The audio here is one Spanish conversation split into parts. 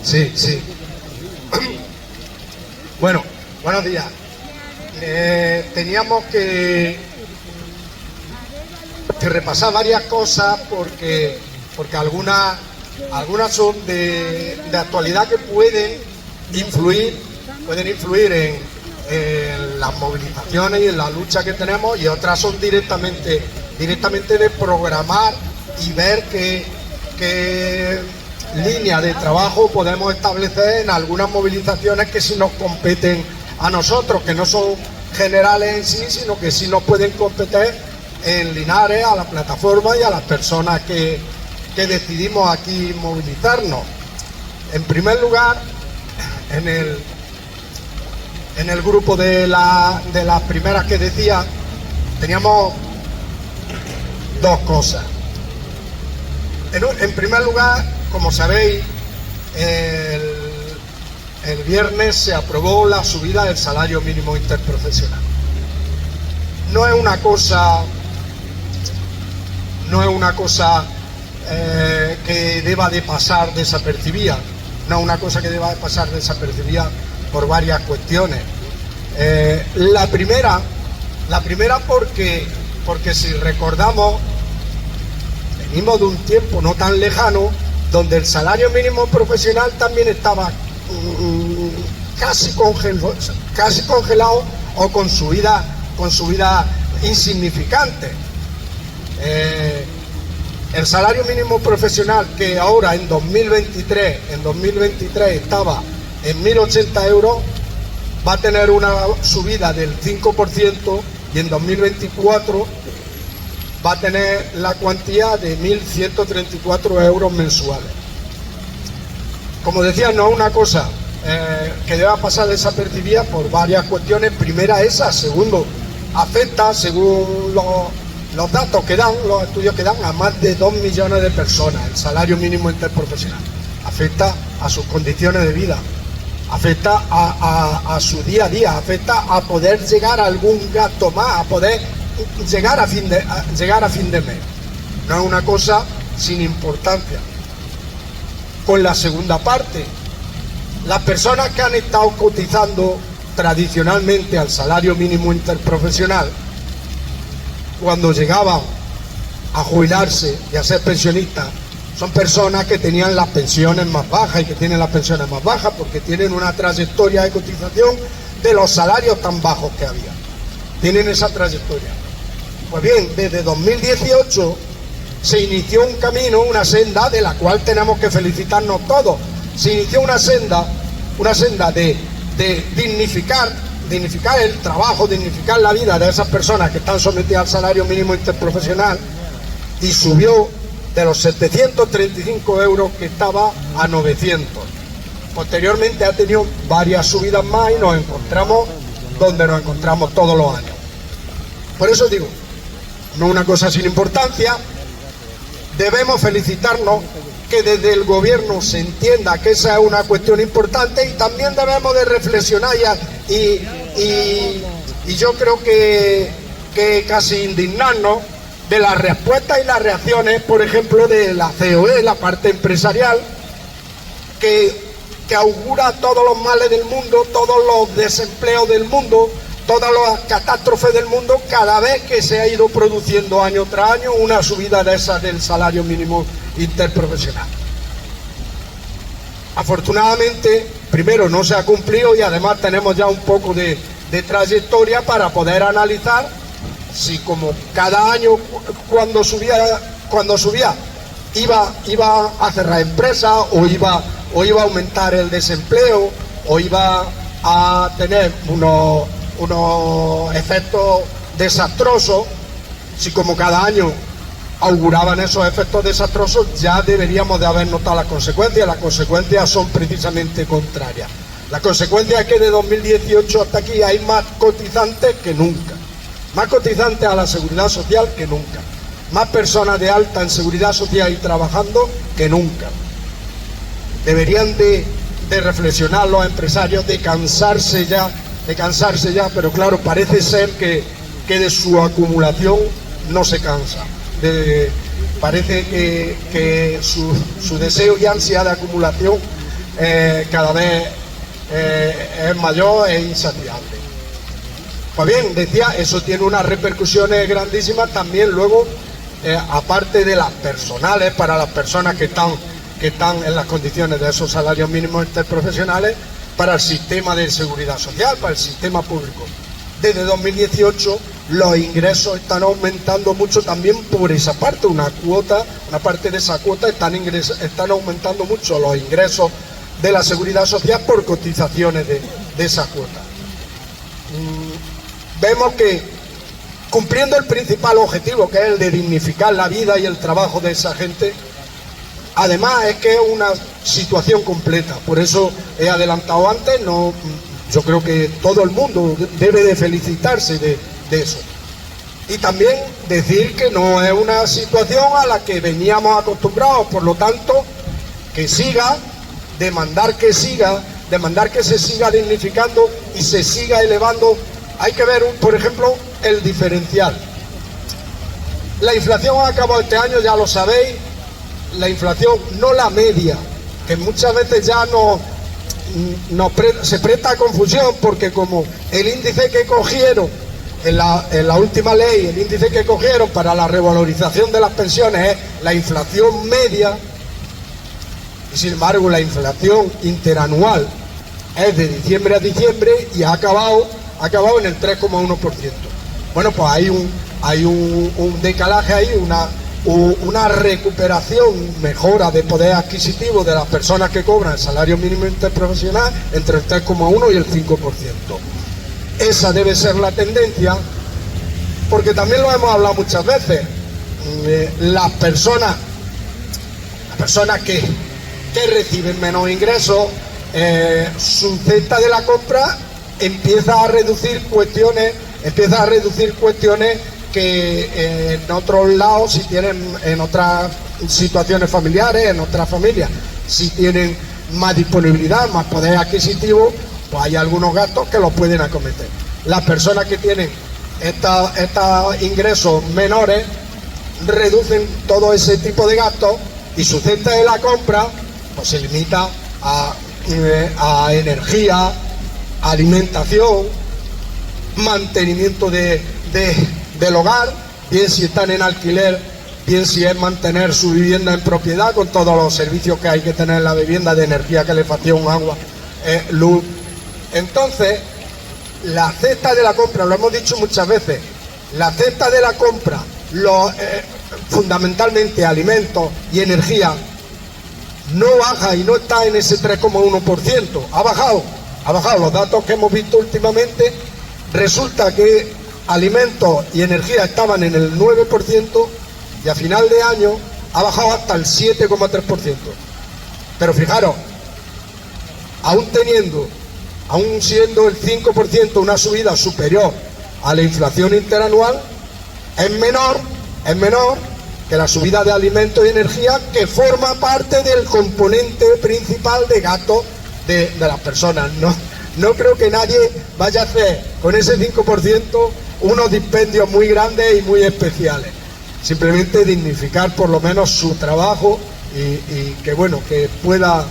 Sí, sí. Bueno, buenos días. Teníamos que repasar varias cosas porque algunas son de actualidad que pueden influir en las movilizaciones y en la lucha que tenemos, y otras son directamente de programar y ver qué línea de trabajo podemos establecer en algunas movilizaciones que sí nos competen a nosotros, que no son generales en sí, sino que sí nos pueden competir en Linares, a la plataforma y a las personas que decidimos aquí movilizarnos. En primer lugar, en el grupo de las primeras que decía, teníamos dos cosas. En primer lugar, como sabéis, el viernes se aprobó la subida del salario mínimo interprofesional. No es una cosa que deba de pasar desapercibida, por varias cuestiones. La primera porque si recordamos, venimos de un tiempo no tan lejano donde el salario mínimo profesional también estaba casi congelado o con subida insignificante. El salario mínimo profesional, que ahora en 2023 estaba en 1.080 euros, va a tener una subida del 5%, y en 2024 va a tener la cuantía de 1.134 euros mensuales. Como decía, no es una cosa que deba pasar desapercibida por varias cuestiones. Primera esa. Segundo, afecta, según los datos que dan, los estudios que dan, a más de 2 millones de personas. El salario mínimo interprofesional afecta a sus condiciones de vida, afecta a su día a día, afecta a poder llegar a algún gasto más, a poder llegar a fin de mes. No es una cosa sin importancia. Con la segunda parte, las personas que han estado cotizando tradicionalmente al salario mínimo interprofesional, cuando llegaban a jubilarse y a ser pensionistas, son personas que tenían las pensiones más bajas, y que tienen las pensiones más bajas porque tienen una trayectoria de cotización de los salarios tan bajos que había. Tienen esa trayectoria. Pues bien, desde 2018 se inició un camino, una senda de la cual tenemos que felicitarnos todos. Se inició una senda de dignificar el trabajo, dignificar la vida de esas personas que están sometidas al salario mínimo interprofesional, y subió de los 735 euros que estaba a 900. Posteriormente ha tenido varias subidas más y nos encontramos donde nos encontramos todos los años. Por eso digo, no es una cosa sin importancia. Debemos felicitarnos que desde el gobierno se entienda que esa es una cuestión importante, y también debemos de reflexionar y yo creo que casi indignarnos de las respuestas y las reacciones, por ejemplo, de la COE, la parte empresarial, que augura todos los males del mundo, todos los desempleos del mundo, todas las catástrofes del mundo, cada vez que se ha ido produciendo año tras año una subida de esa del salario mínimo interprofesional. Afortunadamente, primero, no se ha cumplido, y además tenemos ya un poco de trayectoria para poder analizar si, como cada año cuando subía iba a cerrar empresas, o iba a aumentar el desempleo, o iba a tener unos efectos desastrosos. Si como cada año auguraban esos efectos desastrosos, ya deberíamos de haber notado las consecuencias. Las consecuencias son precisamente contrarias. La consecuencia es que de 2018 hasta aquí hay más cotizantes que nunca, más cotizantes a la seguridad social que nunca, más personas de alta en seguridad social y trabajando que nunca. Deberían de reflexionar los empresarios, de cansarse ya, pero claro, parece ser que de su acumulación no se cansa. Parece que su deseo y ansia de acumulación cada vez es mayor e insaciable. Pues bien, decía, eso tiene unas repercusiones grandísimas también luego, aparte de las personales, para las personas que están en las condiciones de esos salarios mínimos interprofesionales, para el sistema de seguridad social, para el sistema público. Desde 2018 los ingresos están aumentando mucho también por esa parte, una parte de esa cuota están aumentando mucho los ingresos de la seguridad social por cotizaciones de esa cuota. Vemos que cumpliendo el principal objetivo, que es el de dignificar la vida y el trabajo de esa gente, además es que es una situación completa. Por eso he adelantado antes, yo creo que todo el mundo debe de felicitarse de eso. Y también decir que no es una situación a la que veníamos acostumbrados, por lo tanto, que siga, demandar que se siga dignificando y se siga elevando. Hay que ver, por ejemplo, el diferencial. La inflación ha acabado este año, ya lo sabéis, la inflación, no la media, que muchas veces ya se presta a confusión, porque como el índice que cogieron en la última ley, el índice que cogieron para la revalorización de las pensiones es la inflación media, y sin embargo la inflación interanual es de diciembre a diciembre y ha acabado en el 3,1%. Bueno, pues hay un decalaje ahí, una recuperación, mejora de poder adquisitivo de las personas que cobran el salario mínimo interprofesional entre el 3,1 y el 5%. Esa debe ser la tendencia, porque también lo hemos hablado muchas veces. Las personas que reciben menos ingresos, su cesta de la compra empieza a reducir cuestiones que en otros lados, si tienen en otras situaciones familiares, en otras familias, si tienen más disponibilidad, más poder adquisitivo, pues hay algunos gastos que los pueden acometer. Las personas que tienen estos ingresos menores reducen todo ese tipo de gastos y su cesta de la compra pues se limita a energía, alimentación, mantenimiento del hogar, bien si están en alquiler, bien si es mantener su vivienda en propiedad con todos los servicios que hay que tener en la vivienda, de energía, calefacción, agua, luz. Entonces, la cesta de la compra, lo hemos dicho muchas veces, la cesta de la compra, fundamentalmente alimentos y energía, no baja y no está en ese 3,1%, ha bajado. Los datos que hemos visto últimamente, resulta que alimentos y energía estaban en el 9% y a final de año ha bajado hasta el 7,3%. Pero fijaros, aún siendo el 5% una subida superior a la inflación interanual, es menor que la subida de alimentos y energía, que forma parte del componente principal de gasto de las personas. No creo que nadie vaya a hacer con ese 5% unos dispendios muy grandes y muy especiales. Simplemente dignificar por lo menos su trabajo y que pueda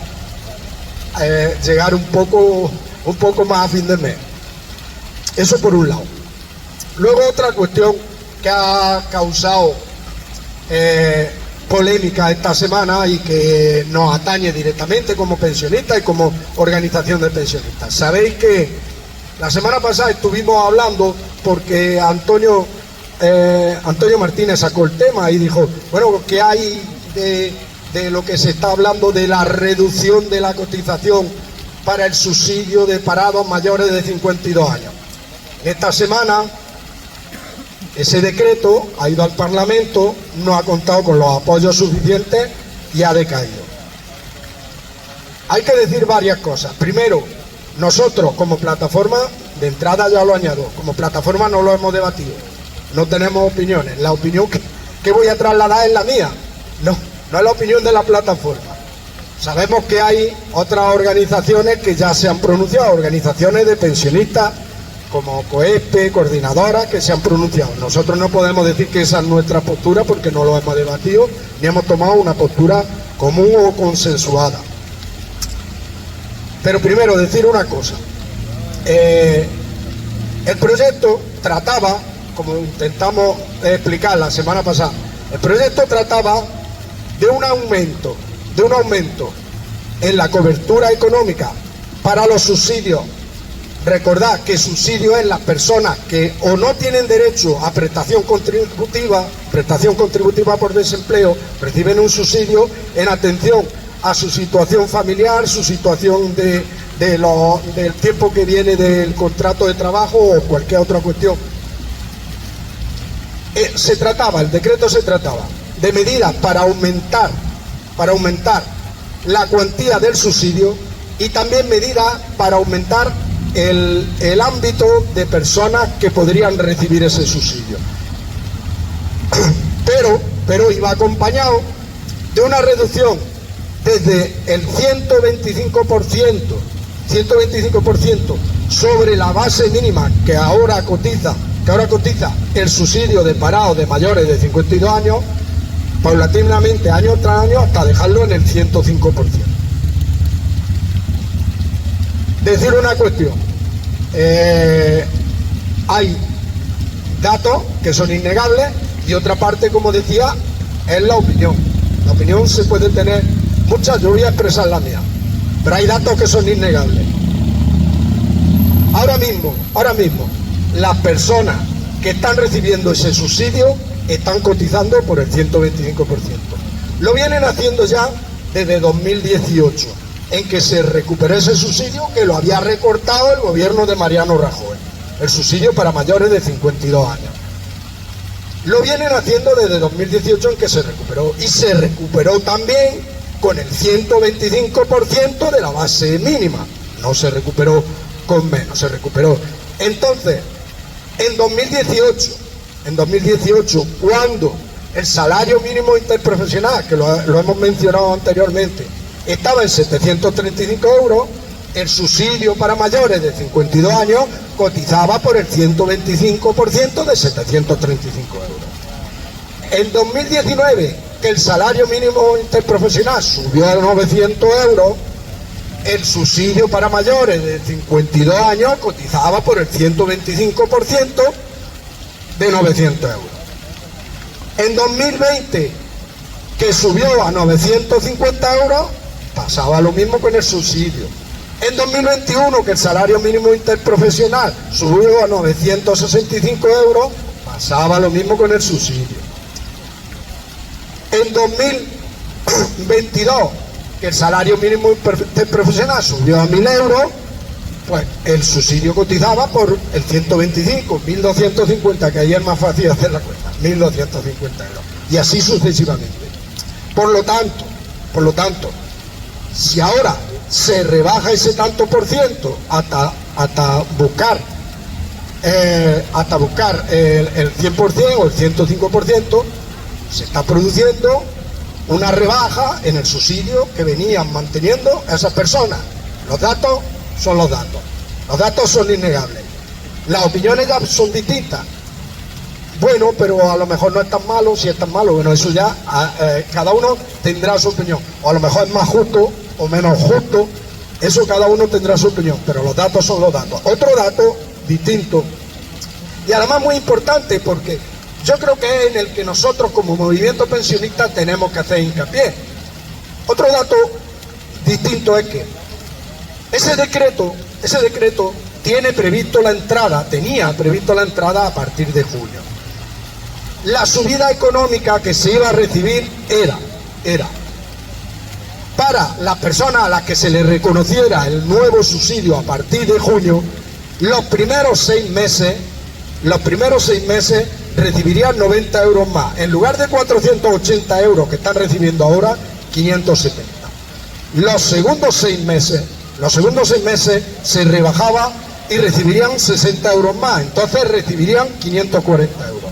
llegar un poco más a fin de mes. Eso por un lado. Luego otra cuestión que ha causado polémica esta semana y que nos atañe directamente como pensionistas y como organización de pensionistas. Sabéis que la semana pasada estuvimos hablando porque Antonio Martínez sacó el tema y dijo, bueno, ¿qué hay de lo que se está hablando de la reducción de la cotización para el subsidio de parados mayores de 52 años? Esta semana ese decreto ha ido al Parlamento, no ha contado con los apoyos suficientes y ha decaído. Hay que decir varias cosas. Primero, nosotros como plataforma, de entrada ya lo añado, como plataforma no lo hemos debatido, no tenemos opiniones. La opinión que voy a trasladar es la mía, no es la opinión de la plataforma. Sabemos que hay otras organizaciones que ya se han pronunciado, organizaciones de pensionistas, como COESPE, coordinadoras, que se han pronunciado. Nosotros no podemos decir que esa es nuestra postura porque no lo hemos debatido ni hemos tomado una postura común o consensuada. Pero primero decir una cosa. El proyecto trataba, como intentamos explicar la semana pasada, el proyecto trataba de un aumento en la cobertura económica para los subsidios. Recordad que subsidio es las personas que o no tienen derecho a prestación contributiva por desempleo, reciben un subsidio en atención a su situación familiar, su situación del tiempo que viene del contrato de trabajo o cualquier otra cuestión. El decreto se trataba de medidas para aumentar la cuantía del subsidio y también medidas para aumentar el ámbito de personas que podrían recibir ese subsidio. Pero iba acompañado de una reducción desde el 125% sobre la base mínima que ahora cotiza el subsidio de parados de mayores de 52 años, paulatinamente año tras año hasta dejarlo en el 105%. Decir una cuestión, hay datos que son innegables y otra parte, como decía, es la opinión. La opinión se puede tener muchas, yo voy a expresar la mía, pero hay datos que son innegables. Ahora mismo, las personas que están recibiendo ese subsidio están cotizando por el 125%. Lo vienen haciendo ya desde 2018, en que se recuperó ese subsidio que lo había recortado el gobierno de Mariano Rajoy, el subsidio para mayores de 52 años. Lo vienen haciendo desde 2018 en que se recuperó, y se recuperó también con el 125% de la base mínima, no se recuperó con menos, se recuperó. Entonces, en 2018, cuando el salario mínimo interprofesional, que lo hemos mencionado anteriormente, estaba en 735 euros, el subsidio para mayores de 52 años cotizaba por el 125% de 735 euros. En 2019, que el salario mínimo interprofesional subió a 900 euros, el subsidio para mayores de 52 años cotizaba por el 125% de 900 euros. En 2020, que subió a 950 euros, pasaba lo mismo con el subsidio. En 2021, que el salario mínimo interprofesional subió a 965 euros, pasaba lo mismo con el subsidio. En 2022, que el salario mínimo interprofesional subió a 1.000 euros, pues el subsidio cotizaba por el 125, 1.250, que ahí es más fácil hacer la cuenta, 1.250 euros. Y así sucesivamente. Por lo tanto, si ahora se rebaja ese tanto por ciento hasta buscar el 100% o el 105%, se está produciendo una rebaja en el subsidio que venían manteniendo a esas personas. Los datos son los datos. Los datos son innegables. Las opiniones ya son distintas. Bueno, pero a lo mejor no es tan malo. Si es tan malo, bueno, eso ya cada uno tendrá su opinión. O a lo mejor es más justo o menos justo. Eso cada uno tendrá su opinión. Pero los datos son los datos. Otro dato distinto y además muy importante, porque yo creo que es en el que nosotros como movimiento pensionista tenemos que hacer hincapié. Otro dato distinto es que ese decreto tenía previsto la entrada a partir de junio. La subida económica que se iba a recibir era para las personas a las que se les reconociera el nuevo subsidio a partir de junio, los primeros 6 meses recibirían 90 euros más. En lugar de 480 euros que están recibiendo ahora, 570. Los segundos 6 meses se rebajaba y recibirían 60 euros más. Entonces recibirían 540 euros.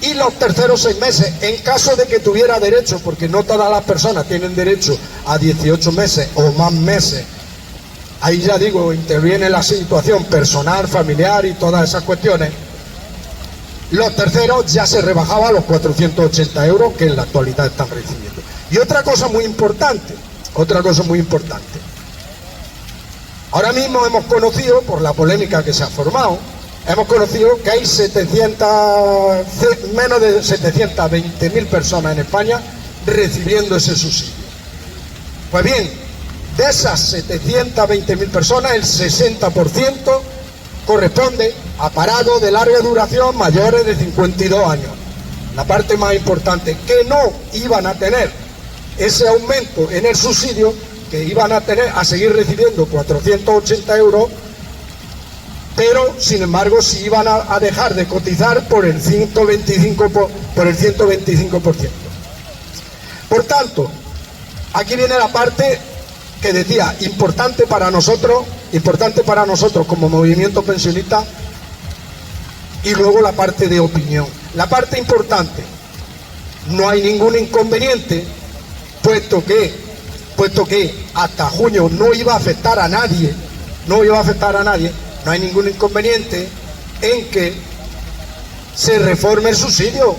Y los terceros 6 meses, en caso de que tuviera derecho, porque no todas las personas tienen derecho a 18 meses o más meses, ahí ya digo, interviene la situación personal, familiar y todas esas cuestiones. Los terceros ya se rebajaba a los 480 euros que en la actualidad están recibiendo. Y otra cosa muy importante, Ahora mismo hemos conocido, por la polémica que se ha formado, hemos conocido que hay menos de 720.000 personas en España recibiendo ese subsidio. Pues bien, de esas 720.000 personas, el 60% corresponde a parados de larga duración mayores de 52 años. La parte más importante, que no iban a tener ese aumento en el subsidio, que iban a seguir recibiendo 480 euros, pero sin embargo sí iban a dejar de cotizar por el 125%. Por tanto, aquí viene la parte que decía, importante para nosotros como movimiento pensionista, y luego la parte de opinión. La parte importante, no hay ningún inconveniente, puesto que hasta junio no iba a afectar a nadie, no hay ningún inconveniente en que se reforme el subsidio.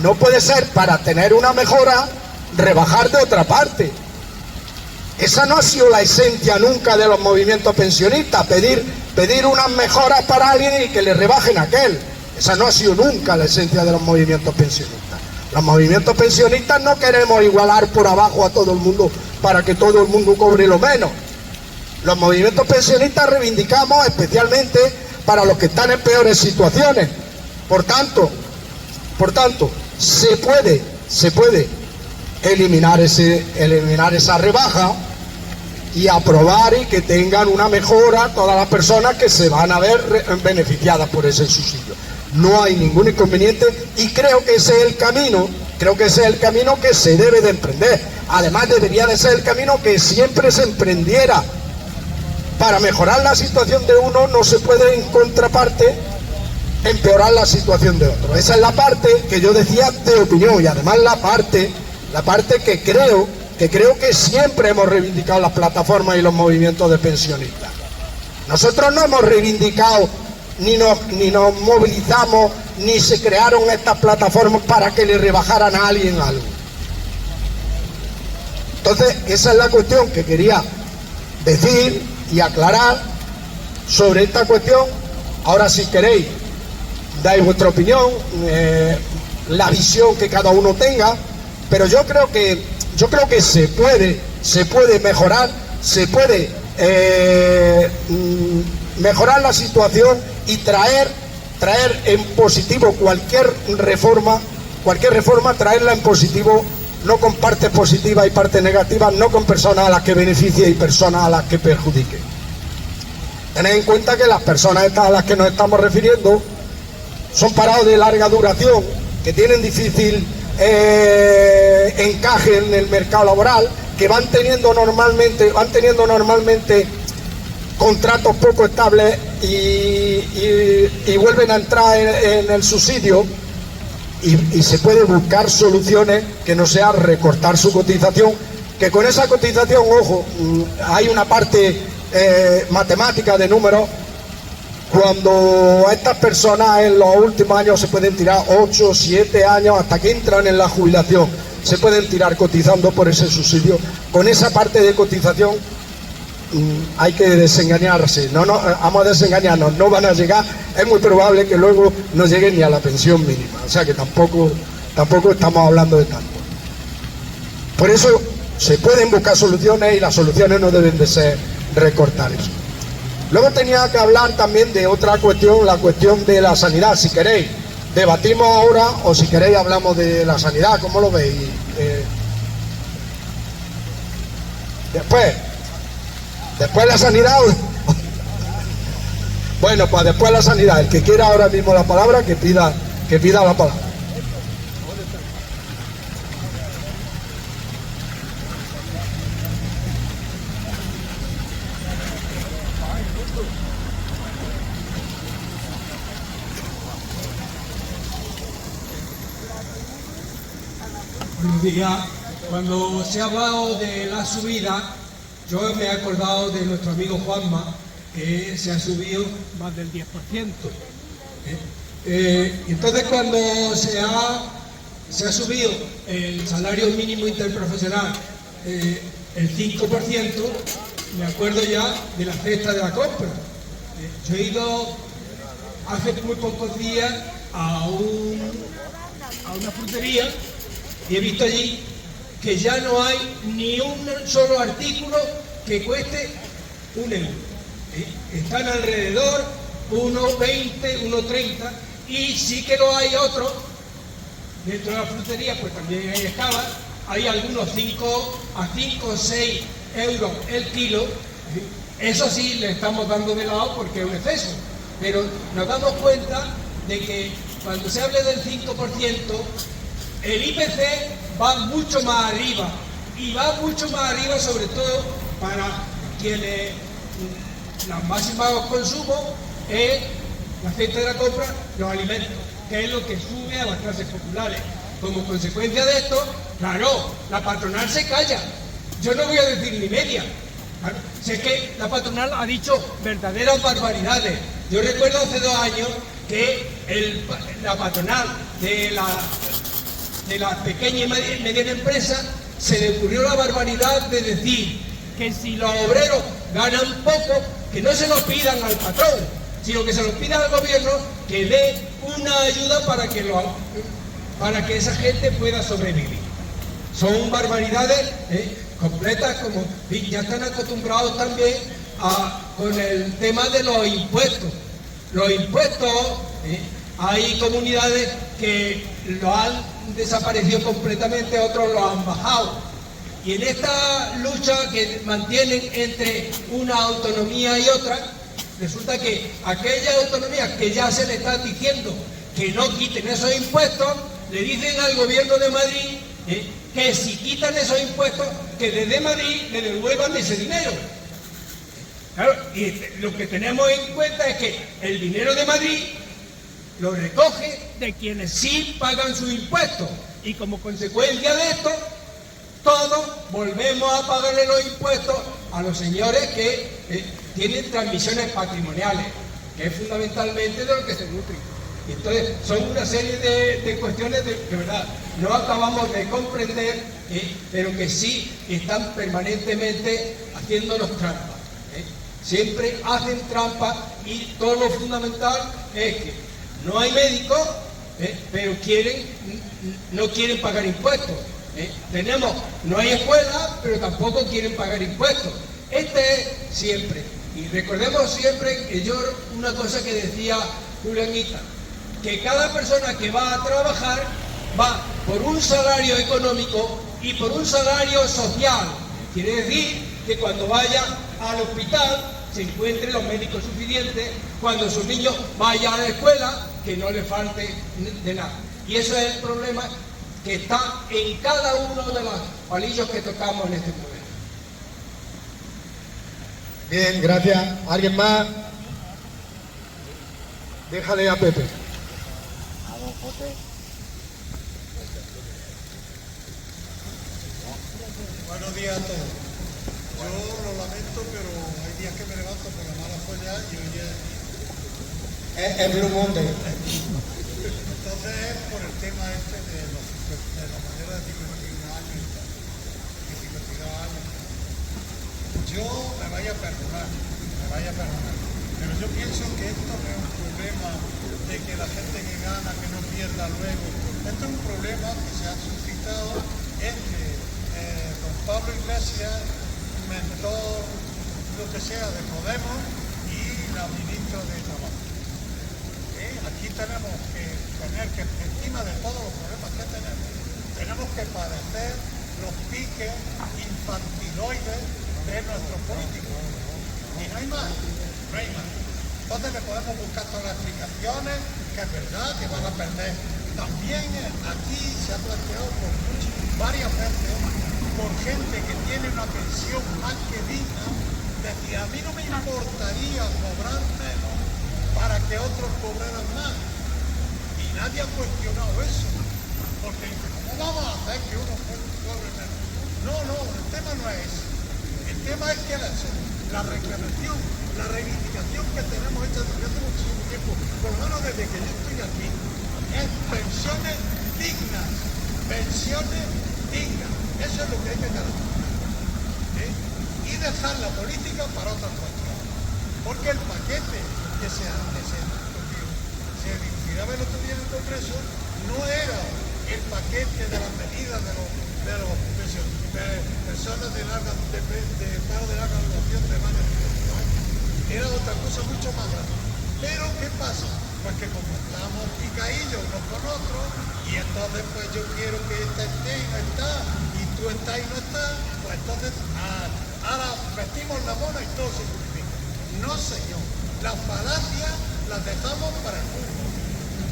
No puede ser, para tener una mejora, rebajar de otra parte. Esa no ha sido la esencia nunca de los movimientos pensionistas, pedir unas mejoras para alguien y que le rebajen a aquel. Esa no ha sido nunca la esencia de los movimientos pensionistas. Los movimientos pensionistas no queremos igualar por abajo a todo el mundo para que todo el mundo cobre lo menos. Los movimientos pensionistas reivindicamos especialmente para los que están en peores situaciones. Por tanto, se puede eliminar esa rebaja y aprobar y que tengan una mejora todas las personas que se van a ver beneficiadas por ese subsidio. No hay ningún inconveniente y creo que ese es el camino que se debe de emprender. Además, debería de ser el camino que siempre se emprendiera. Para mejorar la situación de uno no se puede, en contraparte, empeorar la situación de otro. Esa es la parte que yo decía de opinión, y además la parte que creo que siempre hemos reivindicado las plataformas y los movimientos de pensionistas. Nosotros no hemos reivindicado, ni nos movilizamos, ni se crearon estas plataformas para que le rebajaran a alguien algo. Entonces, esa es la cuestión que quería decir y aclarar sobre esta cuestión. Ahora, si queréis, dais vuestra opinión, la visión que cada uno tenga, pero yo creo que se puede mejorar, se puede mejorar la situación y traer en positivo cualquier reforma, traerla en positivo, no con partes positivas y partes negativas, no con personas a las que beneficie y personas a las que perjudique. Tened en cuenta que las personas estas a las que nos estamos refiriendo son parados de larga duración, que tienen difícil encaje en el mercado laboral, que van teniendo normalmente contratos poco estables y vuelven a entrar en el subsidio, y se puede buscar soluciones que no sea recortar su cotización, que con esa cotización, ojo, hay una parte matemática de números. Cuando a estas personas en los últimos años se pueden tirar 8, 7 años hasta que entran en la jubilación, se pueden tirar cotizando por ese subsidio. Con esa parte de cotización hay que desengañarse, vamos a desengañarnos, no van a llegar, es muy probable que luego no lleguen ni a la pensión mínima, o sea que tampoco estamos hablando de tanto. Por eso se pueden buscar soluciones y las soluciones no deben de ser recortar eso. Luego tenía que hablar también de otra cuestión, la cuestión de la sanidad. Si queréis, debatimos ahora, o si queréis hablamos de la sanidad, ¿cómo lo veis? Después la sanidad. Bueno, pues después la sanidad. El que quiera ahora mismo la palabra, que pida la palabra. Buenos días. Cuando se ha hablado de la subida, yo me he acordado de nuestro amigo Juanma, que se ha subido más del 10%. Entonces, cuando se ha subido el salario mínimo interprofesional el 5%, me acuerdo ya de la cesta de la compra. Yo he ido hace muy pocos días a una frutería y he visto allí que ya no hay ni un solo artículo que cueste 1 euro. Están alrededor 1,20, 1,30 y sí que lo hay otros dentro de la frutería, pues también hay escalas, hay algunos 5 o 6 euros el kilo. Eso sí le estamos dando de lado porque es un exceso, pero nos damos cuenta de que cuando se hable del 5%, el IPC va mucho más arriba, y va mucho más arriba sobre todo para quienes los máximos consumos es la cesta de la compra, los alimentos, que es lo que sube a las clases populares. Como consecuencia de esto, claro, la patronal se calla. Yo no voy a decir ni media. Claro, sé que la patronal ha dicho verdaderas barbaridades. Yo recuerdo hace 2 años que la patronal de la pequeña y mediana empresa se le ocurrió la barbaridad de decir que si los obreros ganan poco, que no se lo pidan al patrón, sino que se lo pidan al gobierno, que dé una ayuda para que esa gente pueda sobrevivir. Son barbaridades completas, como ya están acostumbrados también con el tema de los impuestos. Los impuestos, hay comunidades que lo han desaparecido completamente, otros lo han bajado. Y en esta lucha que mantienen entre una autonomía y otra, resulta que aquellas autonomías que ya se le está diciendo que no quiten esos impuestos, le dicen al gobierno de Madrid que si quitan esos impuestos, que desde Madrid le devuelvan ese dinero. Claro, y lo que tenemos en cuenta es que el dinero de Madrid lo recoge de quienes sí pagan sus impuestos, y como consecuencia de esto, todos volvemos a pagarle los impuestos a los señores que tienen transmisiones patrimoniales, que es fundamentalmente de lo que se nutren. Y entonces son una serie de cuestiones que verdad no acabamos de comprender, pero que sí están permanentemente haciéndonos trampas. Siempre hacen trampas, y todo lo fundamental es que no hay médicos, pero no quieren pagar impuestos. No hay escuela, pero tampoco quieren pagar impuestos. Este es siempre. Y recordemos siempre que una cosa que decía Julianita, que cada persona que va a trabajar va por un salario económico y por un salario social. Quiere decir que cuando vaya al hospital se encuentren los médicos suficientes, cuando sus niños vayan a la escuela, que no le falte de nada. Y eso es el problema que está en cada uno de los palillos que tocamos en este momento. Bien, gracias. ¿Alguien más? Déjale a Pepe. Buenos días a todos. Yo lo lamento, pero hay días que me levanto por la mala folla y hoy Es Blue Monday. entonces es por el tema este de la manera de 51 años y 52 años. Yo me vaya a perdonar, pero yo pienso que esto no es un problema de que la gente que gana, que no pierda luego. Esto es un problema que se ha suscitado entre don Pablo Iglesias, mentor, lo que sea, de Podemos, y la ministra de Trabajo. Aquí tenemos que tener que, encima de todos los problemas que tenemos que padecer los piques infantiloides de nuestros políticos. Y no hay más. Entonces le podemos buscar todas las explicaciones, que es verdad que van a perder. También aquí se ha planteado varias veces por gente que tiene una pensión más que digna, decir, a mí no me importaría cobrar menos para que otros cobraran más. Y nadie ha cuestionado eso. Porque ¿cómo vamos a hacer que uno cobre menos? No, el tema no es ese. El tema es que la reclamación, la reivindicación que tenemos hecha desde hace muchísimo tiempo, por lo menos desde que yo estoy aquí, es pensiones dignas. Pensiones dignas. Eso es lo que hay que garantizar. Y dejar la política para otras cuestiones. Porque el paquete que se liquidaba el otro día en el Congreso no era el paquete de las medidas de los personas de paro de larga duración de más de 50 años. Era otra cosa mucho más grande. Pero ¿qué pasa? Pues que como estamos picadillos unos con otros, y entonces pues yo quiero que esta esté y no está, y tú estás y no estás, pues entonces ahora vestimos la mona y todo se justifica. No señor, las falacias las dejamos para el fútbol,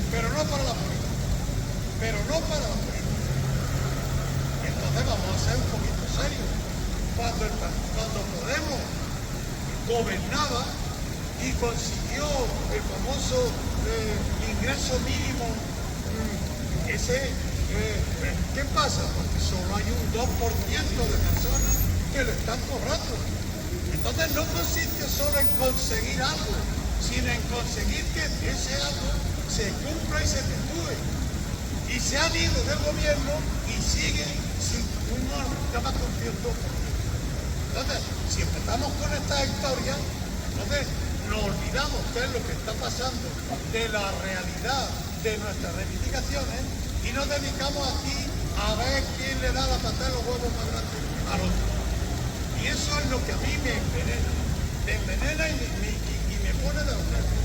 pero no para la política. Pero no para la política. Entonces vamos a ser un poquito serios. Cuando Podemos gobernaba y consiguió el famoso ingreso mínimo, ¿qué pasa? Porque solo hay un 2% de personas que lo están cobrando. Entonces no consiste solo en conseguir algo, sino en conseguir que ese algo se cumpla y se efectúe. Y se han ido del gobierno y siguen sin nada más con 100%. Entonces, si empezamos con esta historia, entonces nos olvidamos qué es lo que está pasando de la realidad de nuestras reivindicaciones y nos dedicamos aquí a ver quién le da la patada de los huevos más grandes al otro. Y eso es lo que a mí me envenena. Me envenena y me pone de los nervios.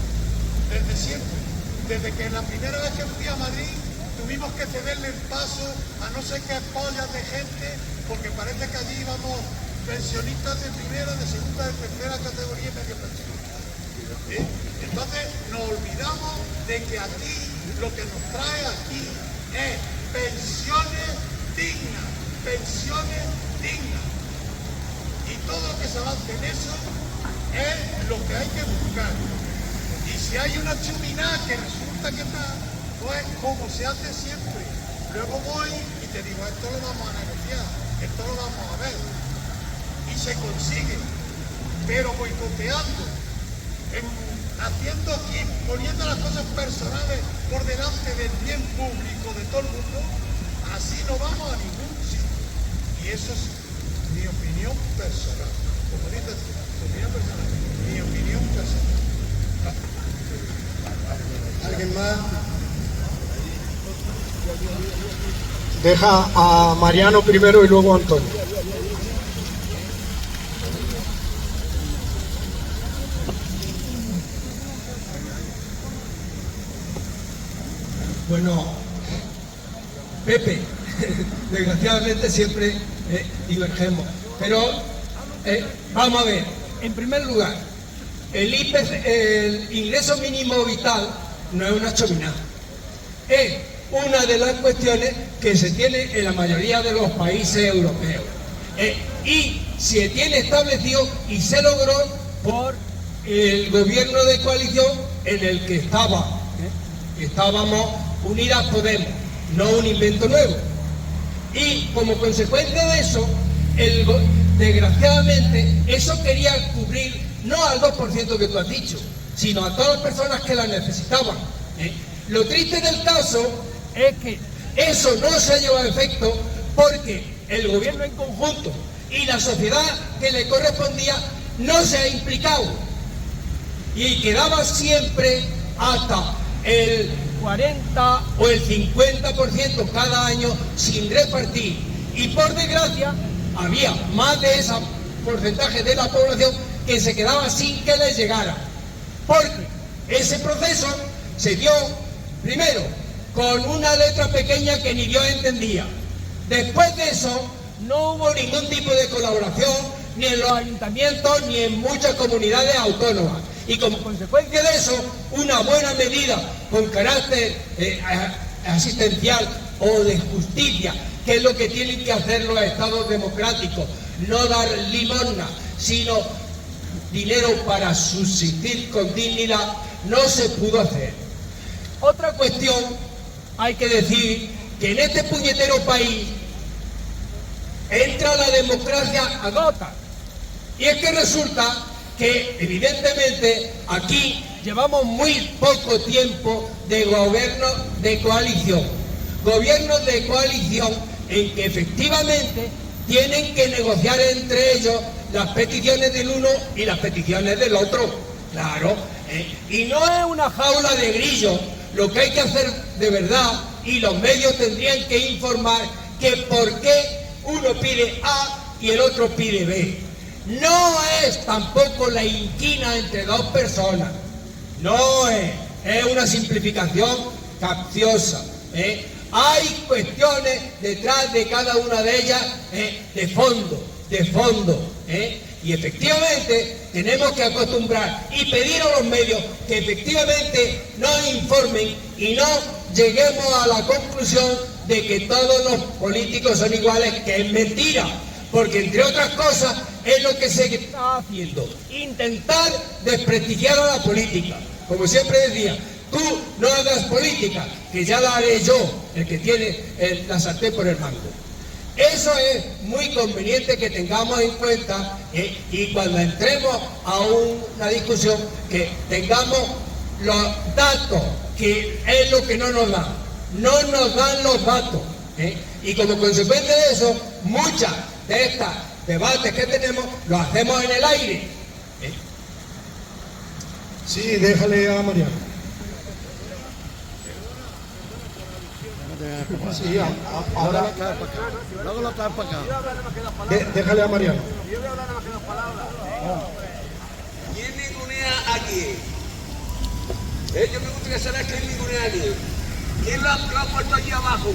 Desde siempre. Desde que la primera vez que fui a Madrid tuvimos que cederle el paso a no sé qué pollas de gente, porque parece que allí íbamos pensionistas de primera, de segunda, de tercera categoría y medio pensionistas. Entonces nos olvidamos de que aquí lo que nos trae aquí es pensiones dignas, pensiones dignas. Y todo lo que se avance en eso es lo que hay que buscar. Y si hay una chuminada que resulta que está, pues como se hace siempre. Luego voy y te digo, esto lo vamos a negociar, esto lo vamos a ver. Y se consigue, pero boicoteando, haciendo aquí, poniendo las cosas personales por delante del bien público de todo el mundo, así no vamos a ningún sitio. Y eso es mi opinión personal. Como dices tú, tu opinión personal, mi opinión personal. ¿Alguien más? Deja a Mariano primero y luego a Antonio. Bueno, Pepe, desgraciadamente siempre divergemos, pero vamos a ver, en primer lugar, el ingreso mínimo vital no es una chominada, es una de las cuestiones que se tiene en la mayoría de los países europeos y se tiene establecido y se logró por el gobierno de coalición en el que estábamos Unidas Podemos, no un invento nuevo. Y como consecuencia de eso, desgraciadamente, eso quería cubrir no al 2% que tú has dicho, sino a todas las personas que la necesitaban. Lo triste del caso es que eso no se ha llevado a efecto porque el gobierno en conjunto y la sociedad que le correspondía no se ha implicado. Y quedaba siempre hasta el 40 o el 50% cada año sin repartir. Y por desgracia, había más de ese porcentaje de la población que se quedaba sin que les llegara. Porque ese proceso se dio, primero, con una letra pequeña que ni Dios entendía. Después de eso, no hubo ningún tipo de colaboración, ni en los ayuntamientos, ni en muchas comunidades autónomas. Y como consecuencia de eso, una buena medida con carácter asistencial o de justicia, que es lo que tienen que hacer los estados democráticos, no dar limosna, sino dinero para subsistir con dignidad, no se pudo hacer. Otra cuestión, hay que decir que en este puñetero país entra la democracia a gotas. Y es que resulta que evidentemente aquí llevamos muy poco tiempo de gobierno de coalición. Gobiernos de coalición en que efectivamente tienen que negociar entre ellos las peticiones del uno y las peticiones del otro, claro. Y no es una jaula de grillos, lo que hay que hacer de verdad, y los medios tendrían que informar que por qué uno pide A y el otro pide B. No es tampoco la inquina entre dos personas, no es una simplificación capciosa. Hay cuestiones detrás de cada una de ellas de fondo. Y efectivamente tenemos que acostumbrar y pedir a los medios que efectivamente nos informen y no lleguemos a la conclusión de que todos los políticos son iguales, que es mentira, porque entre otras cosas es lo que se está haciendo, intentar desprestigiar a la política. Como siempre decía, tú no hagas política, que ya la haré yo, el que tiene la sartén por el mango. Eso es muy conveniente que tengamos en cuenta, y cuando entremos a una discusión que tengamos los datos, que es lo que no nos dan. No nos dan los datos. Y como consecuencia de eso, muchas de estos debates que tenemos los hacemos en el aire. Sí, déjale a Mariano. Sí, ahora Luego lo traes para acá. déjale a Mariano. ¿Quién ningunea a quién? Yo me gustaría saber quién ningunea a quién. ¿Quién lo ha puesto allí abajo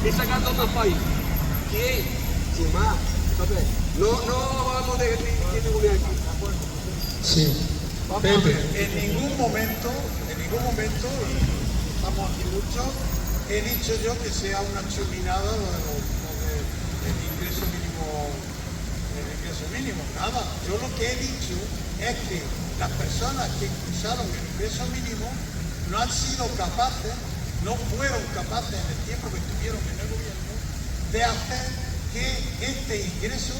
y sacando más país? ¿Quién? Sin más. Entonces, no vamos a decir quién ningunea a quién. Sí. Pepe. En ningún momento, y estamos aquí muchos, he dicho yo que sea una chuminada del ingreso mínimo, nada. Yo lo que he dicho es que las personas que impulsaron el ingreso mínimo no han sido capaces, no fueron capaces en el tiempo que estuvieron en el gobierno de hacer que este ingreso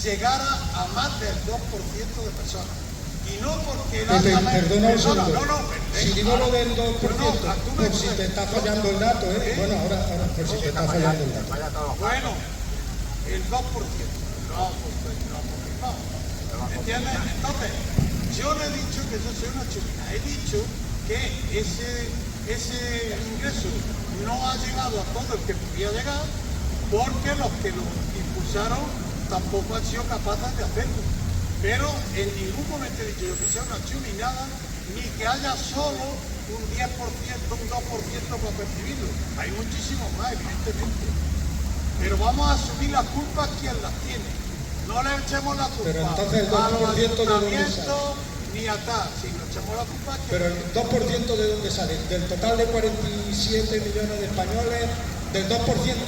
llegara a más del 2% de personas. Y no porque Perdona un segundo. no, si digo lo del 2%, por si te está fallando el dato, bueno, ahora por si te está fallando el dato. Bueno, el 2%. No, ¿entiendes? Entonces, yo no he dicho que eso sea una chupina. He dicho que ese ingreso no ha llegado a todo el que podía llegar porque los que lo impulsaron tampoco han sido capaces de hacerlo. Pero en ningún momento he dicho yo que sea una chuminada ni que haya solo un 10%, un 2% para percibirlo. Hay muchísimos más, evidentemente. Pero vamos a asumir las culpas quien las tiene. No le echemos la culpa Pero entonces el 2% a los de dónde ayuntamientos ni a tal. Si le echemos la culpa a quien Pero el 2% de dónde sale, del total de 47 millones de españoles, del 2%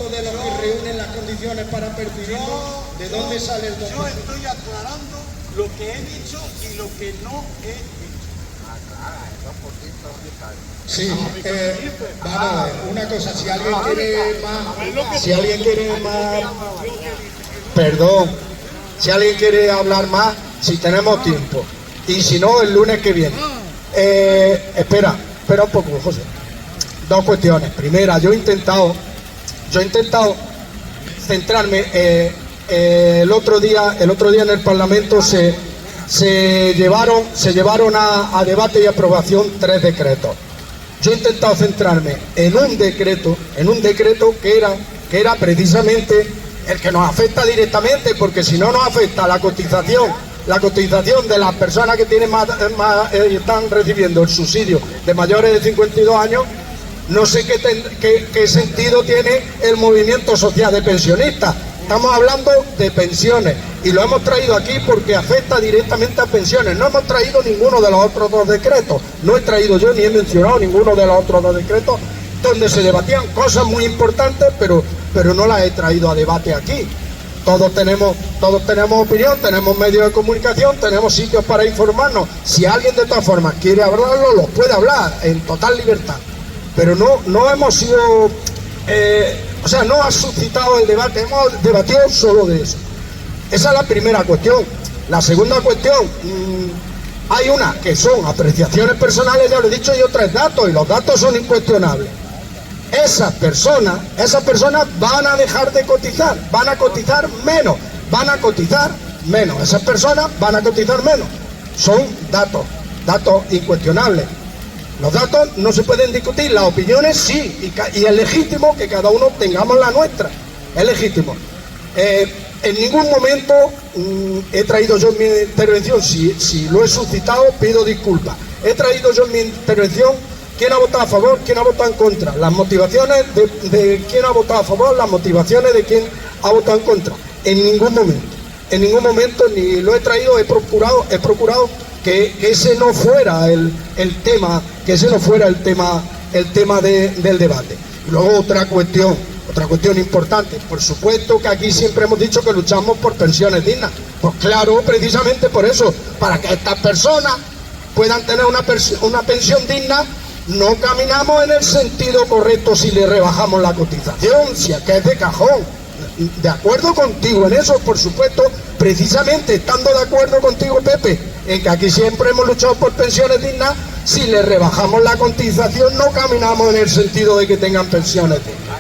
de los que reúnen las condiciones para percibirlo, ¿de dónde sale el 2%? Yo estoy aclarando lo que he dicho y lo que no he dicho. Sí, vamos a ver, una cosa, si alguien quiere más, perdón, si alguien quiere hablar más, si tenemos tiempo, y si no, el lunes que viene. Espera un poco, José. Dos cuestiones. Primera, yo he intentado centrarme. El otro día en el Parlamento se llevaron a debate y aprobación 3 decretos. Yo he intentado centrarme en un decreto que era precisamente el que nos afecta directamente, porque si no nos afecta la cotización de las personas que tienen están recibiendo el subsidio de mayores de 52 años, no sé qué sentido tiene el movimiento social de pensionistas. Estamos hablando de pensiones y lo hemos traído aquí porque afecta directamente a pensiones. No hemos traído ninguno de los otros 2 decretos. No he traído yo ni he mencionado ninguno de los otros 2 decretos donde se debatían cosas muy importantes, pero no las he traído a debate aquí. Todos tenemos opinión, tenemos medios de comunicación, tenemos sitios para informarnos. Si alguien de todas formas quiere hablarlo, lo puede hablar en total libertad. Pero no hemos sido... no ha suscitado el debate, hemos debatido solo de eso. Esa es la primera cuestión. La segunda cuestión, hay una que son apreciaciones personales, ya lo he dicho, y otra es datos, y los datos son incuestionables. Esas personas van a dejar de cotizar, van a cotizar menos, van a cotizar menos. Esas personas van a cotizar menos. Son datos incuestionables. Los datos no se pueden discutir, las opiniones sí, y es legítimo que cada uno tengamos la nuestra, es legítimo. En ningún momento he traído yo en mi intervención, si lo he suscitado, pido disculpas. He traído yo en mi intervención quién ha votado a favor, quién ha votado en contra, las motivaciones de quién ha votado a favor, las motivaciones de quién ha votado en contra. En ningún momento ni lo he traído, he procurado que ese no fuera el tema, del debate. Y luego otra cuestión importante, por supuesto que aquí siempre hemos dicho que luchamos por pensiones dignas. Pues claro, precisamente por eso, para que estas personas puedan tener una pensión digna, no caminamos en el sentido correcto si le rebajamos la cotización, si es que es de cajón. De acuerdo contigo en eso, por supuesto, precisamente estando de acuerdo contigo, Pepe, en que aquí siempre hemos luchado por pensiones dignas, si le rebajamos la cotización no caminamos en el sentido de que tengan pensiones dignas,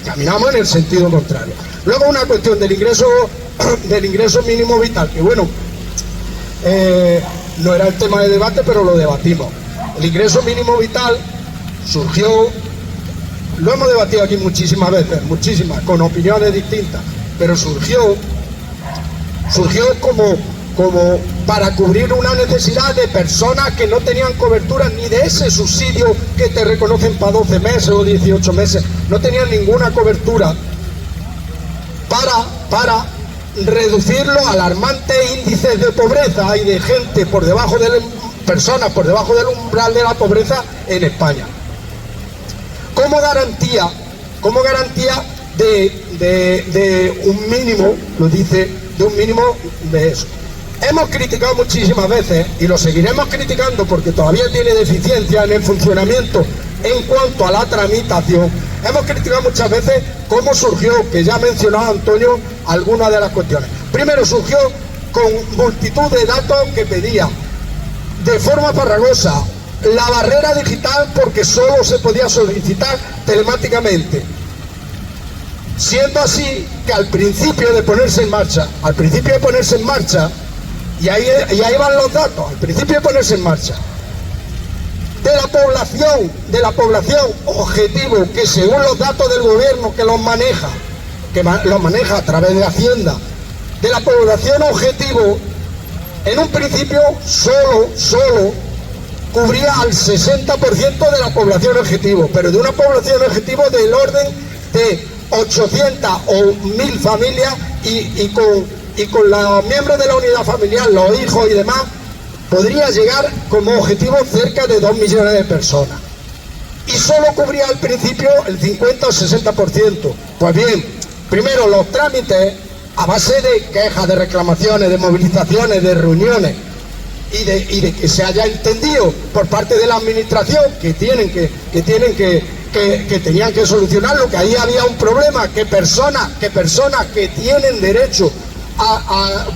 caminamos en el sentido contrario. Luego una cuestión del ingreso mínimo vital, que bueno, no era el tema de debate, pero lo debatimos. El ingreso mínimo vital surgió, lo hemos debatido aquí muchísimas veces, con opiniones distintas, pero surgió como para cubrir una necesidad de personas que no tenían cobertura ni de ese subsidio que te reconocen para 12 meses o 18 meses, no tenían ninguna cobertura, para reducir los alarmantes índices de pobreza y de gente personas por debajo del umbral de la pobreza en España. Como garantía de un mínimo, lo dice, de un mínimo de eso. Hemos criticado muchísimas veces, y lo seguiremos criticando porque todavía tiene deficiencia en el funcionamiento en cuanto a la tramitación. Hemos criticado muchas veces cómo surgió, que ya ha mencionado Antonio algunas de las cuestiones. Primero, surgió con multitud de datos que pedía de forma farragosa la barrera digital, porque solo se podía solicitar telemáticamente, siendo así que al principio de ponerse en marcha, y ahí van los datos, al principio de ponerse en marcha, de la población objetivo, que según los datos del gobierno que los maneja a través de Hacienda, de la población objetivo, en un principio solo cubría al 60% de la población objetivo, pero de una población objetivo del orden de 800 o 1000 familias, y con los miembros de la unidad familiar, los hijos y demás, podría llegar como objetivo cerca de 2 millones de personas. Y solo cubría al principio el 50 o 60%. Pues bien, primero los trámites, a base de quejas, de reclamaciones, de movilizaciones, de reuniones, y de que se haya entendido por parte de la administración que tenían que solucionarlo, que ahí había un problema, que personas que tienen derecho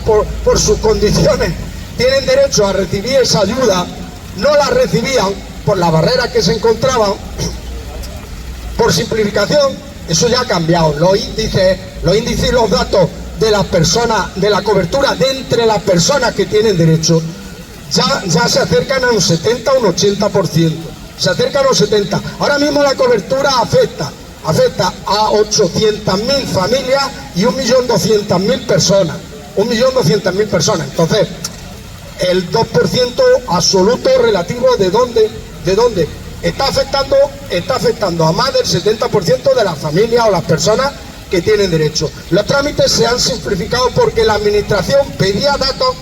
por sus condiciones, tienen derecho a recibir esa ayuda, no la recibían por la barrera que se encontraban. Por simplificación, eso ya ha cambiado. Los índices y los datos de las personas, de la cobertura de entre las personas que tienen derecho, ya se acercan a un 70 o un 80%. Se acercan a un 70%. Ahora mismo la cobertura afecta a 800.000 familias y 1.200.000 personas. 1.200.000 personas. Entonces, el 2% absoluto relativo de dónde está afectando a más del 70% de las familias o las personas que tienen derecho. Los trámites se han simplificado porque la administración pedía datos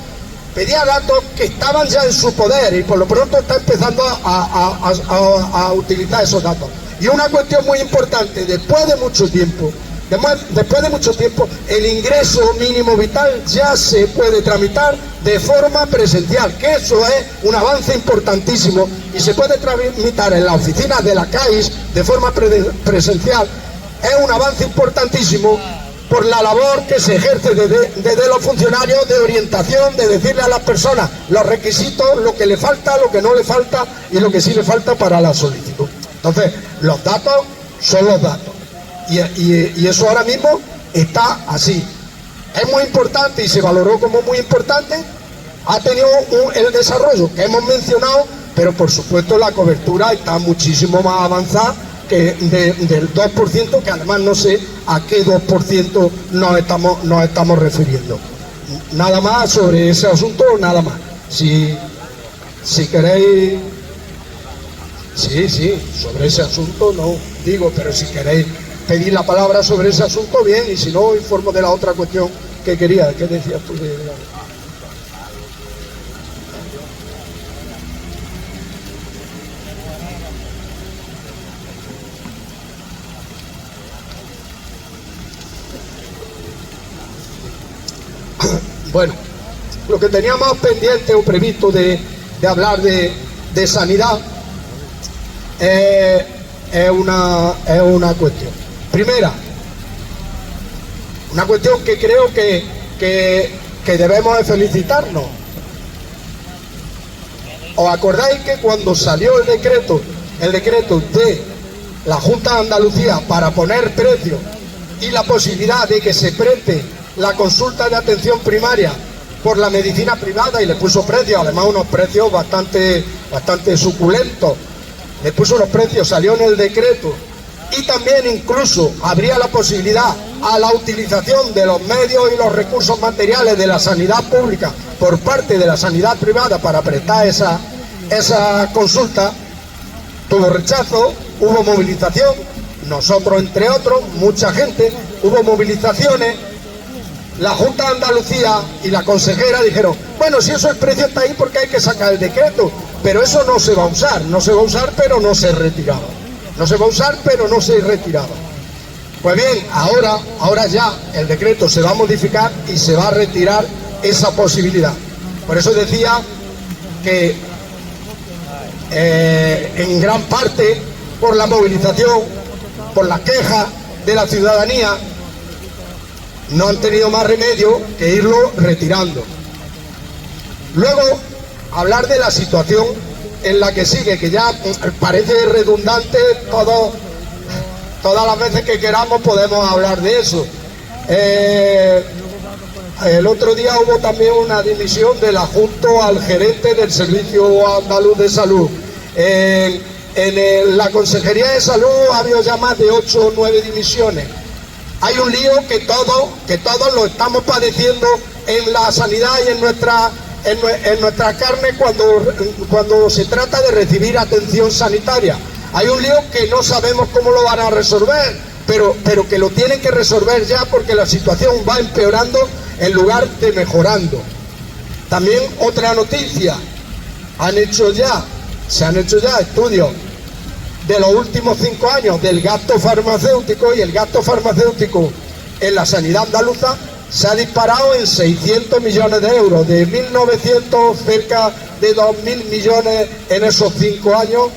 que estaban ya en su poder, y por lo pronto está empezando a utilizar esos datos. Y una cuestión muy importante, después de mucho tiempo, el ingreso mínimo vital ya se puede tramitar de forma presencial, que eso es un avance importantísimo, y se puede tramitar en la oficina de la CAIS de forma presencial. Es un avance importantísimo por la labor que se ejerce desde los funcionarios de orientación, de decirle a las personas los requisitos, lo que le falta, lo que no le falta y lo que sí le falta para la solicitud. Entonces, los datos son los datos. Y eso ahora mismo está así. es muy importante y se valoró como muy importante, ha tenido el desarrollo que hemos mencionado, pero por supuesto la cobertura está muchísimo más avanzada que del 2%, que además no sé a qué 2% nos estamos refiriendo. Nada más sobre ese asunto, nada más. Si queréis, sí, sobre ese asunto no digo, pero si queréis pedir la palabra sobre ese asunto, bien, y si no, informo de la otra cuestión que quería. ¿Qué decías tú de la... Bueno, lo que teníamos pendiente o previsto de hablar de sanidad es una cuestión. Primera, una cuestión que creo que debemos de felicitarnos. ¿Os acordáis que cuando salió el decreto de la Junta de Andalucía para poner precios y la posibilidad de que se preste la consulta de atención primaria por la medicina privada, y le puso precios, además unos precios bastante suculentos, le puso los precios, salió en el decreto, y también incluso habría la posibilidad a la utilización de los medios y los recursos materiales de la sanidad pública por parte de la sanidad privada para prestar esa consulta, tuvo rechazo, hubo movilización, nosotros entre otros, mucha gente, hubo movilizaciones. La Junta de Andalucía y la consejera dijeron, bueno, si eso el precio está ahí porque hay que sacar el decreto, pero eso no se va a usar, pero no se retiraba. Pues bien, ahora ya el decreto se va a modificar y se va a retirar esa posibilidad. Por eso decía que en gran parte por la movilización, por las quejas de la ciudadanía, no han tenido más remedio que irlo retirando. Luego, hablar de la situación en la que sigue, que ya parece redundante, todas las veces que queramos podemos hablar de eso. El otro día hubo también una dimisión del adjunto al gerente del Servicio Andaluz de Salud. En la Consejería de Salud ha habido ya más de 8 o 9 dimisiones. Hay un lío que todos lo estamos padeciendo en la sanidad y en nuestra carne cuando se trata de recibir atención sanitaria. Hay un lío que no sabemos cómo lo van a resolver, pero que lo tienen que resolver ya, porque la situación va empeorando en lugar de mejorando. También otra noticia, se han hecho ya estudios de los últimos 5 años del gasto farmacéutico, y el gasto farmacéutico en la sanidad andaluza se ha disparado en 600 millones de euros, de 1.900 cerca de 2.000 millones en esos 5 años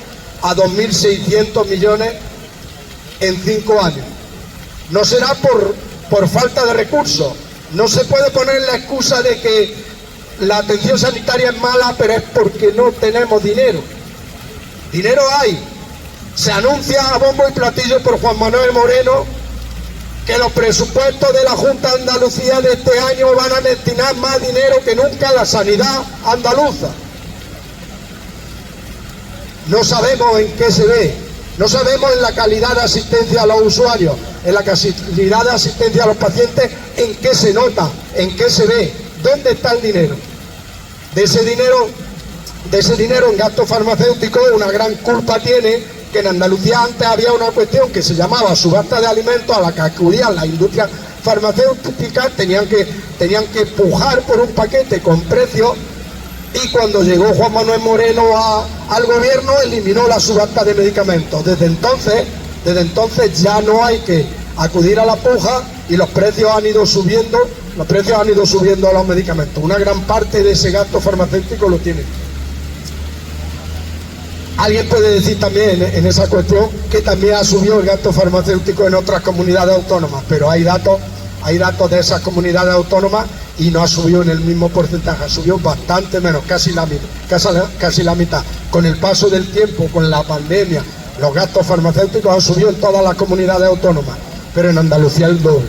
a 2.600 millones en 5 años. No será por falta de recursos, no se puede poner la excusa de que la atención sanitaria es mala, pero es porque no tenemos dinero. Dinero hay. Se anuncia a bombo y platillo por Juan Manuel Moreno que los presupuestos de la Junta de Andalucía de este año van a destinar más dinero que nunca a la sanidad andaluza. No sabemos en qué se ve, no sabemos en la calidad de asistencia a los usuarios, en la calidad de asistencia a los pacientes, en qué se nota, en qué se ve, dónde está el dinero. De ese dinero en gasto farmacéutico, una gran culpa tiene que en Andalucía antes había una cuestión que se llamaba subasta de alimentos, a la que acudían las industrias farmacéuticas, tenían que pujar por un paquete con precios, y cuando llegó Juan Manuel Moreno al gobierno eliminó la subasta de medicamentos. Desde entonces ya no hay que acudir a la puja y los precios han ido subiendo a los medicamentos. Una gran parte de ese gasto farmacéutico lo tiene. Alguien puede decir también en esa cuestión que también ha subido el gasto farmacéutico en otras comunidades autónomas, pero hay datos de esas comunidades autónomas y no ha subido en el mismo porcentaje, ha subido bastante menos, casi la mitad. Con el paso del tiempo, con la pandemia, los gastos farmacéuticos han subido en todas las comunidades autónomas, pero en Andalucía el doble.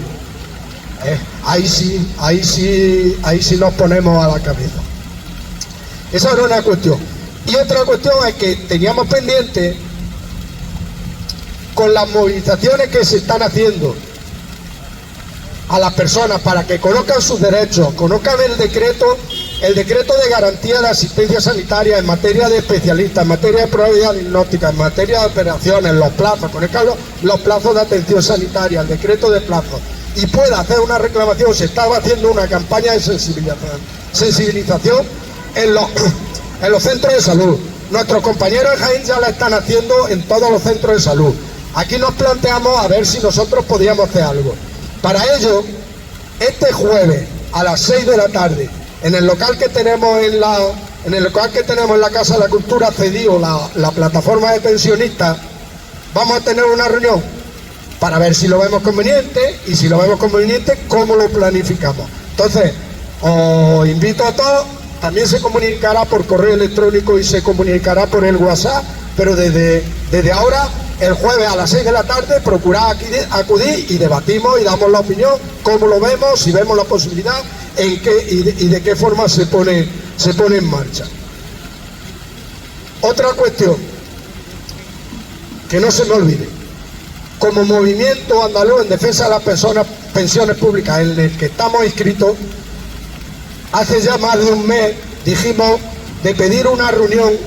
ahí sí nos ponemos a la cabeza. Esa era una cuestión. Y otra cuestión es que teníamos pendiente, con las movilizaciones que se están haciendo a las personas para que conozcan sus derechos, conozcan el decreto de garantía de asistencia sanitaria en materia de especialistas, en materia de probabilidad diagnóstica, en materia de operaciones, los plazos, conozcan los plazos de atención sanitaria, el decreto de plazos, y pueda hacer una reclamación. Se estaba haciendo una campaña de sensibilización en los centros de salud. Nuestros compañeros de Jaén ya la están haciendo en todos los centros de salud. Aquí nos planteamos a ver si nosotros podíamos hacer algo. Para ello, este jueves a las 6 de la tarde, en el local que tenemos en la Casa de la Cultura cedido, la plataforma de pensionistas, vamos a tener una reunión para ver si lo vemos conveniente, y si lo vemos conveniente, cómo lo planificamos. Entonces, os invito a todos. También se comunicará por correo electrónico y se comunicará por el WhatsApp, pero desde ahora, el jueves a las 6 de la tarde, procurad acudir y debatimos y damos la opinión, cómo lo vemos, si vemos la posibilidad, y de qué forma se pone en marcha. Otra cuestión, que no se me olvide, como movimiento andaluz en defensa de las pensiones públicas, en el que estamos inscritos, hace ya más de un mes dijimos de pedir una reunión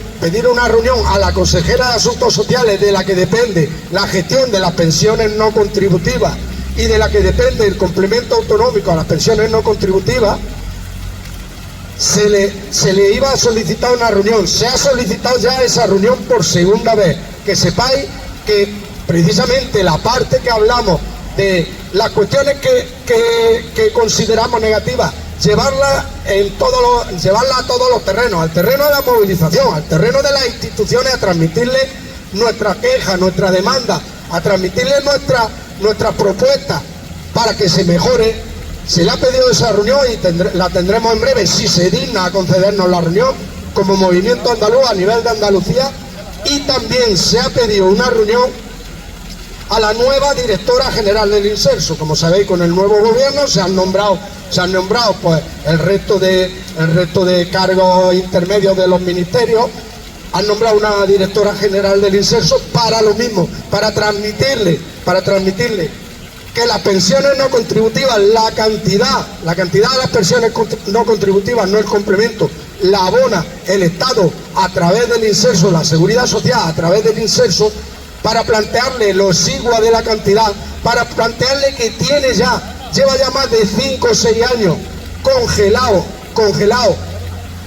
a la consejera de Asuntos Sociales, de la que depende la gestión de las pensiones no contributivas y de la que depende el complemento autonómico a las pensiones no contributivas. Se le iba a solicitar una reunión. Se ha solicitado ya esa reunión por segunda vez. Que sepáis que precisamente la parte que hablamos de las cuestiones que consideramos negativas, llevarla a todos los terrenos, al terreno de la movilización, al terreno de las instituciones, a transmitirle nuestra queja, nuestra demanda, a transmitirle nuestras propuestas para que se mejore. Se le ha pedido esa reunión y la tendremos en breve, si se digna a concedernos la reunión, como movimiento andaluz a nivel de Andalucía. Y también se ha pedido una reunión a la nueva directora general del Inserso. Como sabéis, con el nuevo gobierno se han nombrado pues el resto de cargos intermedios de los ministerios. Han nombrado una directora general del Inserso para lo mismo, para transmitirle que las pensiones no contributivas, la cantidad de las pensiones no contributivas, no el complemento, la abona el Estado a través del Inserso, la Seguridad Social a través del Inserso, para plantearle lo exigua de la cantidad, para plantearle que lleva ya más de 5 o 6 años congelado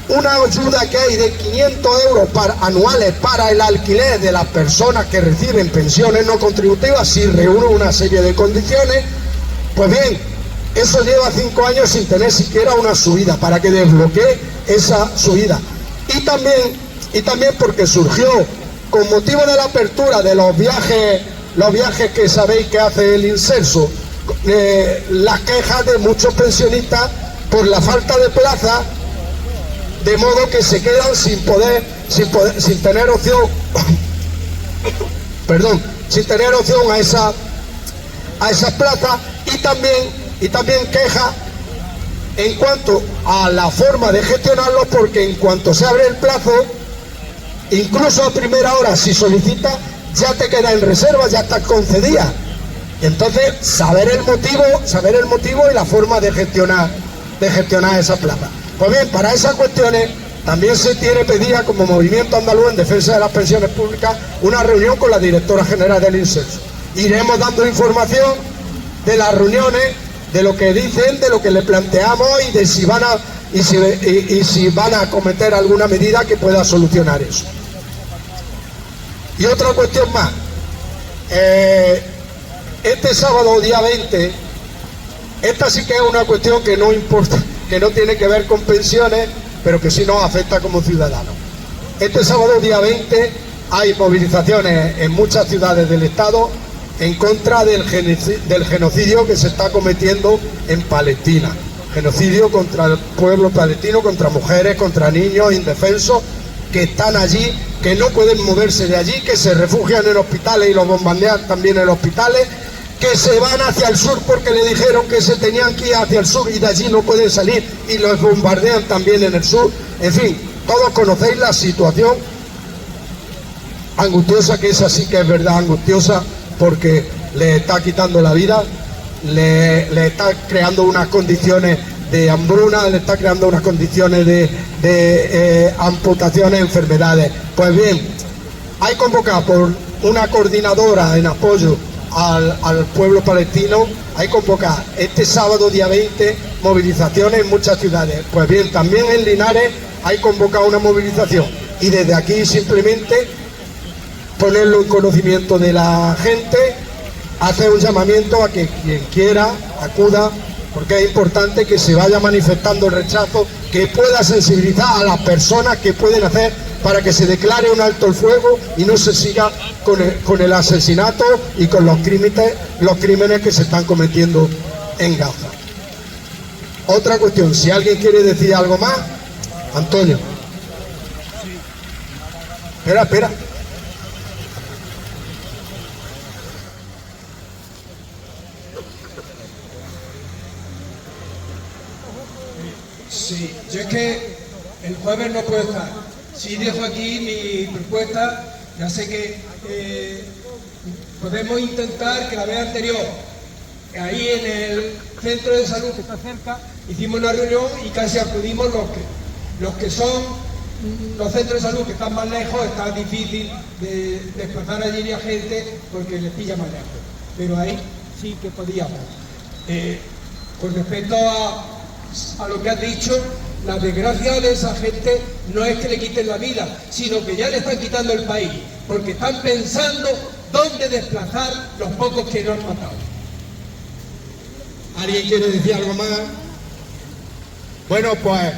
una ayuda que hay de 500 euros anuales para el alquiler de las personas que reciben pensiones no contributivas, si reúne una serie de condiciones. Pues bien, eso lleva 5 años sin tener siquiera una subida, para que desbloquee esa subida. Y también porque surgió, con motivo de la apertura de los viajes que sabéis que hace el Inserso, las quejas de muchos pensionistas por la falta de plaza, de modo que se quedan sin tener opción sin tener opción a esas plazas. Y también queja en cuanto a la forma de gestionarlo, porque en cuanto se abre el plazo, incluso a primera hora, si solicitas, ya te queda en reserva, ya está concedida. Entonces, saber el motivo y la forma de gestionar esa plaza. Pues bien, para esas cuestiones también se tiene pedida, como movimiento andaluz en defensa de las pensiones públicas, una reunión con la directora general del Inserso. Iremos dando información de las reuniones, de lo que dicen, de lo que le planteamos y de si van a acometer alguna medida que pueda solucionar eso. Y otra cuestión más. Este sábado, día 20, esta sí que es una cuestión que no importa, que no tiene que ver con pensiones, pero que sí nos afecta como ciudadanos. Este sábado, día 20, hay movilizaciones en muchas ciudades del Estado en contra del genocidio que se está cometiendo en Palestina. Genocidio contra el pueblo palestino, contra mujeres, contra niños indefensos que están allí, que no pueden moverse de allí, que se refugian en hospitales y los bombardean también en hospitales, que se van hacia el sur porque le dijeron que se tenían que ir hacia el sur y de allí no pueden salir y los bombardean también en el sur. En fin, todos conocéis la situación angustiosa, que es así, que es verdad angustiosa, porque le está quitando la vida, le está creando unas condiciones de hambruna, le está creando unas condiciones de amputaciones, enfermedades. Pues bien, hay convocado por una coordinadora en apoyo al pueblo palestino, hay convocado este sábado día 20 movilizaciones en muchas ciudades. Pues bien, también en Linares hay convocado una movilización y desde aquí simplemente ponerlo en conocimiento de la gente, hacer un llamamiento a que quien quiera acuda, porque es importante que se vaya manifestando el rechazo, que pueda sensibilizar a las personas que pueden hacer para que se declare un alto el fuego y no se siga con el asesinato y con los crímenes que se están cometiendo en Gaza. Otra cuestión, si alguien quiere decir algo más, Antonio. Espera. Sí, yo es que el jueves no puedo estar. Sí dejo aquí mi propuesta, ya sé que podemos intentar que la vez anterior, ahí en el centro de salud que está cerca, hicimos una reunión y casi acudimos los que son los centros de salud que están más lejos, está difícil de desplazar allí a gente porque les pilla más lejos. Pero ahí sí que podíamos. Con respecto a lo que has dicho, la desgracia de esa gente no es que le quiten la vida, sino que ya le están quitando el país, porque están pensando dónde desplazar los pocos que no han matado. ¿Alguien quiere decir algo más? Bueno, pues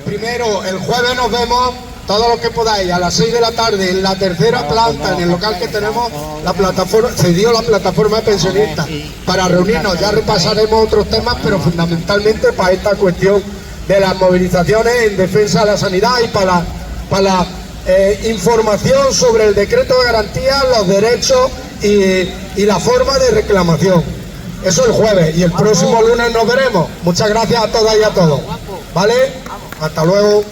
primero, el jueves nos vemos todos los que podáis a las 6 de la tarde en la tercera planta, en el local que tenemos, la plataforma, cedió la plataforma de pensionistas para reunirnos. Ya repasaremos otros temas, pero fundamentalmente para esta cuestión de las movilizaciones en defensa de la sanidad y para la información sobre el decreto de garantía, los derechos y la forma de reclamación. Eso el jueves, y el próximo lunes nos veremos. Muchas gracias a todas y a todos. ¿Vale? Hasta luego.